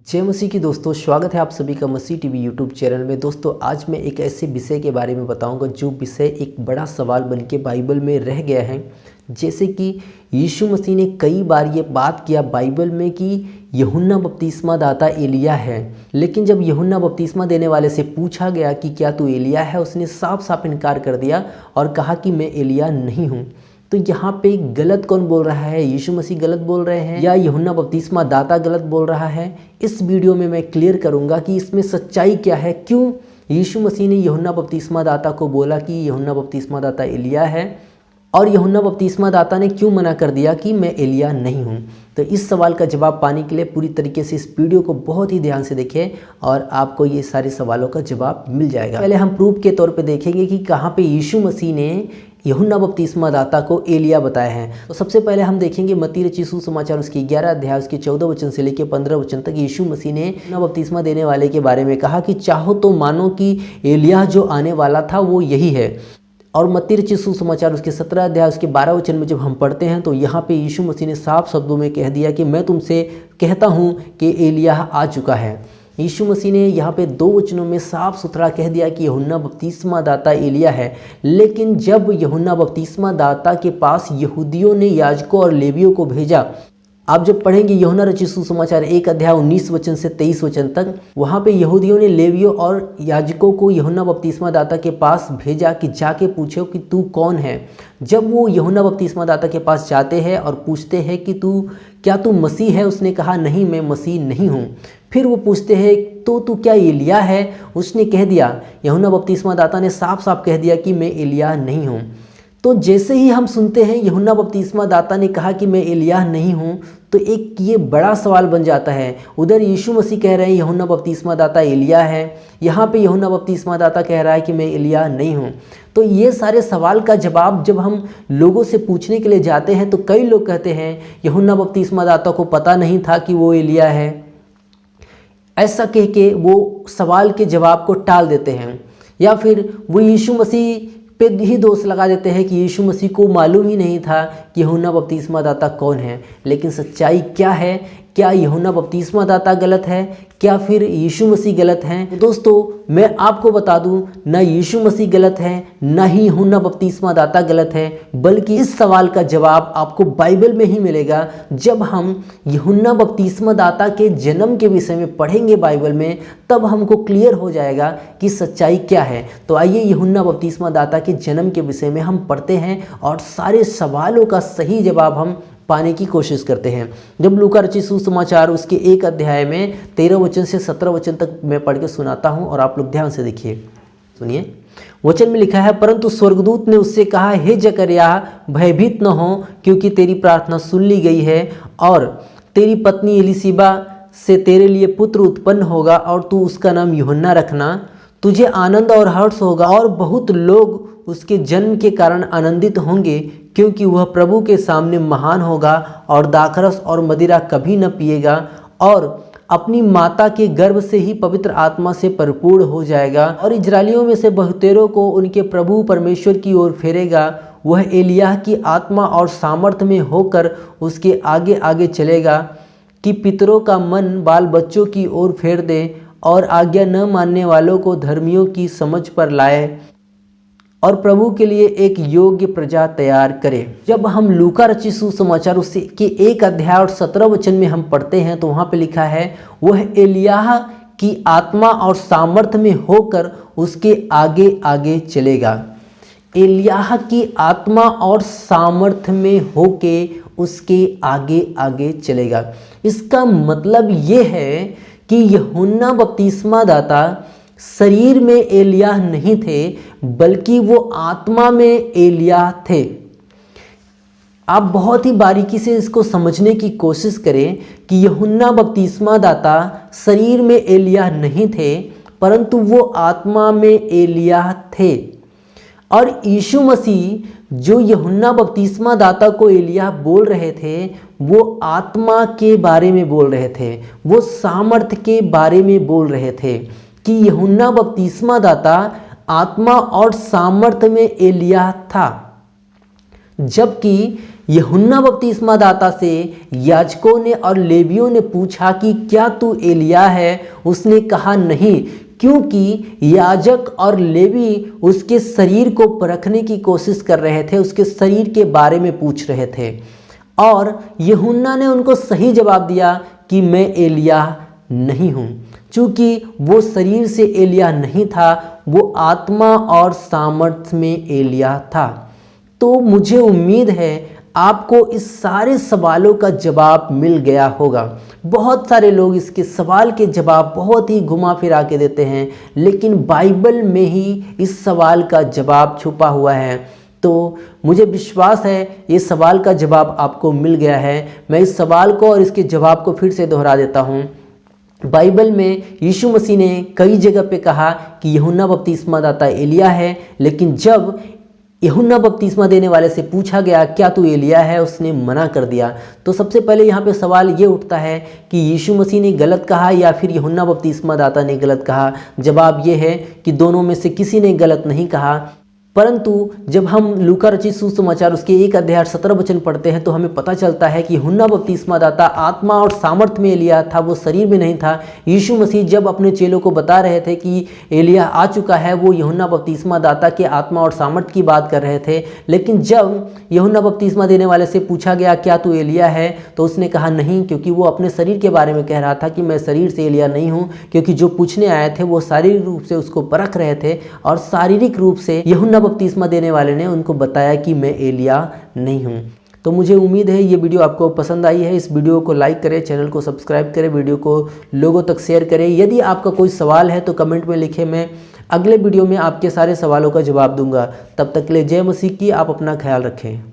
जय मसीह की दोस्तों, स्वागत है आप सभी का मसीह टीवी यूट्यूब चैनल में। दोस्तों, आज मैं एक ऐसे विषय के बारे में बताऊंगा जो विषय एक बड़ा सवाल बन के बाइबल में रह गया है। जैसे कि यीशु मसीह ने कई बार ये बात किया बाइबल में कि यूहन्ना बपतिस्मा दाता एलिया है, लेकिन जब यूहन्ना बपतिस्मा देने वाले से पूछा गया कि क्या तू एलिया है, उसने साफ साफ इनकार कर दिया और कहा कि मैं एलिया नहीं हूँ। तो यहाँ पे गलत कौन बोल रहा है? यीशु मसीह गलत बोल रहे हैं या यूहन्ना बपतिस्मा दाता गलत बोल रहा है? इस वीडियो में मैं क्लियर करूँगा कि इसमें सच्चाई क्या है। क्यों यीशु मसीह ने यूहन्ना बपतिस्मा दाता को बोला कि यूहन्ना बपतिस्मा दाता एलिया है, और यूहन्ना बपतिस्मा दाता ने क्यों मना कर दिया कि मैं एलिया नहीं हूँ? तो इस सवाल का जवाब पाने के लिए पूरी तरीके से इस वीडियो को बहुत ही ध्यान से देखें और आपको ये सारे सवालों का जवाब मिल जाएगा। पहले हम प्रूफ के तौर पे देखेंगे कि कहाँ पे यीशु मसीह ने यूहन्ना बपतिस्मा दाता को एलिया बताया है। तो सबसे पहले हम देखेंगे मत्ती रचित सुसमाचार उसके 11 अध्याय उसके 14 वचन से लेकर 15 वचन तक यीशु मसीह ने यूहन्ना बपतिस्मा देने वाले के बारे में कहा कि चाहो तो मानो कि एलिया जो आने वाला था वो यही है। और मत्ती रचित सुसमाचार उसके 17 अध्याय उसके 12 वचन में जब हम पढ़ते हैं तो यहाँ पे यीशु मसीह ने साफ शब्दों में कह दिया कि मैं तुमसे कहता हूँ कि एलिया आ चुका है। यीशु मसीह ने यहाँ पे 2 वचनों में साफ सुथरा कह दिया कि यूहन्ना बपतिस्मा दाता एलिया है। लेकिन जब यूहन्ना बपतिस्मा दाता के पास यहूदियों ने याजकों और लेवियों को भेजा, आप जब पढ़ेंगे यूहन्ना रचित सुसमाचार 1 अध्याय 19 वचन से 23 वचन तक, वहाँ पे यहूदियों ने लेवियों और याजकों को यूहन्ना बपतिस्मा दाता के पास भेजा कि जाके पूछो कि तू कौन है। जब वो यूहन्ना बपतिस्मा दाता के पास जाते हैं और पूछते हैं कि क्या तू मसीह है, उसने कहा नहीं, मैं मसीह नहीं हूँ। फिर वो पूछते हैं तो तू क्या एलिया है, उसने कह दिया, यूहन्ना बपतिस्मा दाता ने साफ साफ कह दिया कि मैं एलिया नहीं हूँ। तो जैसे ही हम सुनते हैं यूहन्ना बपतिस्मा दाता ने कहा कि मैं एलिया नहीं हूँ, तो एक ये बड़ा सवाल बन जाता है। उधर यीशु मसीह कह रहे हैं यूहन्ना बपतिस्मा दाता एलिया है, यहाँ पे यूहन्ना बपतिस्मा दाता कह रहा है कि मैं एलिया नहीं हूँ। तो ये सारे सवाल का जवाब जब हम लोगों से पूछने के लिए जाते हैं तो कई लोग कहते हैं यूहन्ना बपतिस्मा दाता को पता नहीं था कि वो एलिया है। ऐसा कह के वो सवाल के जवाब को टाल देते हैं, या फिर वो यीशु मसीह पे ही दोष लगा देते हैं कि यीशु मसीह को मालूम ही नहीं था कि यूहन्ना बपतिस्मा दाता कौन है। लेकिन सच्चाई क्या है? क्या यूहन्ना बपतिस्मा दाता गलत है, क्या फिर यीशु मसीह गलत हैं? दोस्तों, मैं आपको बता दूं, ना यीशु मसीह गलत है, ना ही यूहन्ना बपतिस्मा दाता गलत है, बल्कि इस सवाल का जवाब आपको बाइबल में ही मिलेगा। जब हम यूहन्ना बपतिस्मा दाता के जन्म के विषय में पढ़ेंगे बाइबल में, तब हमको क्लियर हो जाएगा कि सच्चाई क्या है। तो आइए यूहन्ना बपतिस्मा दाता के जन्म के विषय में हम पढ़ते हैं और सारे सवालों का सही जवाब हम पाने की कोशिश करते हैं। जब लूका रचित सुसमाचार उसके 1 अध्याय में 13 वचन से 17 वचन तक मैं पढ़ के सुनाता हूं और आप लोग ध्यान से देखिए, सुनिए। वचन में लिखा है, परंतु स्वर्गदूत ने उससे कहा, हे जकरयाह, भयभीत न हो, क्योंकि तेरी प्रार्थना सुन ली गई है और तेरी पत्नी एलीशिबा से तेरे लिए पुत्र उत्पन्न होगा और तू उसका नाम यूहन्ना रखना। तुझे आनंद और हर्ष होगा और बहुत लोग उसके जन्म के कारण आनंदित होंगे, क्योंकि वह प्रभु के सामने महान होगा और दाखरस और मदिरा कभी न पिएगा और अपनी माता के गर्भ से ही पवित्र आत्मा से परिपूर्ण हो जाएगा और इजरायलियों में से बहुतेरों को उनके प्रभु परमेश्वर की ओर फेरेगा। वह एलिय्याह की आत्मा और सामर्थ में होकर उसके आगे आगे चलेगा कि पितरों का मन बाल बच्चों की ओर फेर दे और आज्ञा न मानने वालों को धर्मियों की समझ पर लाए और प्रभु के लिए एक योग्य प्रजा तैयार करे। जब हम लूका रचित सुसमाचार उसके 1 अध्याय और 17 वचन में हम पढ़ते हैं तो वहाँ पे लिखा है, वह एलिय्याह की आत्मा और सामर्थ में होकर उसके आगे आगे चलेगा। एलिय्याह की आत्मा और सामर्थ में होके उसके आगे आगे चलेगा। इसका मतलब ये है कि यूहन्ना बपतिस्मा दाता शरीर में एलिय्याह नहीं थे, बल्कि वो आत्मा में एलिय्याह थे। आप बहुत ही बारीकी से इसको समझने की कोशिश करें कि यूहन्ना बपतिस्मा दाता शरीर में एलिय्याह नहीं थे, परंतु वो आत्मा में एलिय्याह थे। और यीशु मसीह जो यूहन्ना बपतिस्मा दाता को एलिय्याह बोल रहे थे, वो आत्मा के बारे में बोल रहे थे, वो सामर्थ के बारे में बोल रहे थे कि यूहन्ना बपतिस्मा दाता आत्मा और सामर्थ में एलिय्याह था, जबकि यूहन्ना बपतिस्मा दाता से याजकों ने और लेवियों ने पूछा कि क्या तू एलिया है? उसने कहा नहीं, क्योंकि याजक और लेवी उसके शरीर को परखने की कोशिश कर रहे थे, उसके शरीर के बारे में पूछ रहे थे। और यूहन्ना ने उनको सही जवाब दिया कि मैं एलिया नहीं हूँ। चूँकि वो शरीर से एलिया नहीं था, वो आत्मा और सामर्थ्य में एलिया था। तो मुझे उम्मीद है आपको इस सारे सवालों का जवाब मिल गया होगा। बहुत सारे लोग इसके सवाल के जवाब बहुत ही घुमा फिरा के देते हैं, लेकिन बाइबल में ही इस सवाल का जवाब छुपा हुआ है। तो मुझे विश्वास है ये सवाल का जवाब आपको मिल गया है। मैं इस सवाल को और इसके जवाब को फिर से दोहरा देता हूँ। बाइबल में यीशु मसीह ने कई जगह पे कहा कि यूहन्ना बपतिस्मा दाता एलिया है, लेकिन जब यूहन्ना बपतिस्मा देने वाले से पूछा गया क्या तू एलिया है, उसने मना कर दिया। तो सबसे पहले यहाँ पे सवाल ये उठता है कि यीशु मसीह ने गलत कहा या फिर यूहन्ना बपतिस्मा दाता ने गलत कहा। जवाब ये है कि दोनों में से किसी ने गलत नहीं कहा। परंतु जब हम लूका रचित सुसमाचार उसके 1 अध्याय 17 वचन पढ़ते हैं तो हमें पता चलता है कि यूहन्ना बपतिस्मा दाता आत्मा और सामर्थ्य में एलिया था, वो शरीर में नहीं था। यीशु मसीह जब अपने चेलों को बता रहे थे कि एलिया आ चुका है, वो यूहन्ना बपतिस्मा दाता के आत्मा और सामर्थ्य की बात कर रहे थे। लेकिन जब यूहन्ना बपतिस्मा देने वाले से पूछा गया क्या तू एलिया है, तो उसने कहा नहीं, क्योंकि वो अपने शरीर के बारे में कह रहा था कि मैं शरीर से एलिया नहीं हूँ। क्योंकि जो पूछने आए थे वो शारीरिक रूप से उसको परख रहे थे और शारीरिक रूप से यूहन्ना बपतिस्मा देने वाले ने उनको बताया कि मैं एलिया नहीं हूँ। तो मुझे उम्मीद है ये वीडियो आपको पसंद आई है। इस वीडियो को लाइक करें, चैनल को सब्सक्राइब करें, वीडियो को लोगों तक शेयर करें। यदि आपका कोई सवाल है तो कमेंट में लिखें, मैं अगले वीडियो में आपके सारे सवालों का जवाब दूंगा। तब तक के लिए जय मसीह की। आप अपना ख्याल रखें।